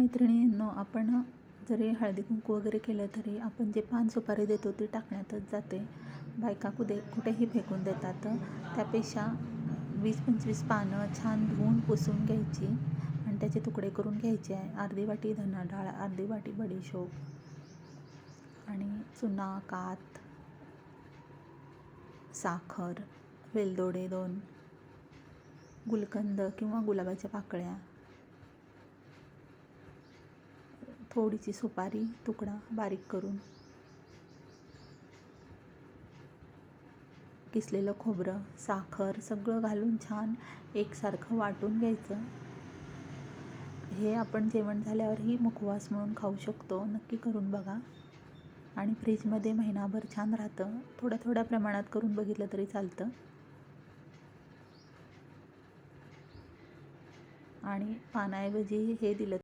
मैत्रिणींनो, आपण जरी हळदी कुंकू वगैरे केलं तरी आपण जे पान सुपारी देतो ती टाकण्यातच जाते. बायका कुठेही फेकून देतात. त्यापेक्षा 20-25 पानं छान धुवून पुसून घ्यायची आणि त्याचे तुकडे करून घ्यायचे आहे. अर्धी वाटी धना डाळ, अर्धी वाटी बडीशोप आणि चुना, कात, साखर, वेलदोडे 2, गुलकंद किंवा गुलाबाच्या पाकळ्या, थोडीशी सुपारी तुकडा बारीक करून, किसलेलं खोबरं, साखर सगळं घालून छान एकसारखं वाटून घ्यायचं. हे आपण जेवण झाल्यावरही मुखवास म्हणून खाऊ शकतो. नक्की करून बघा आणि फ्रीजमध्ये महिनाभर छान राहतं. थोड्या प्रमाणात करून बघितलं तरी चालतं. आणि पानाऐवजी हे दिलं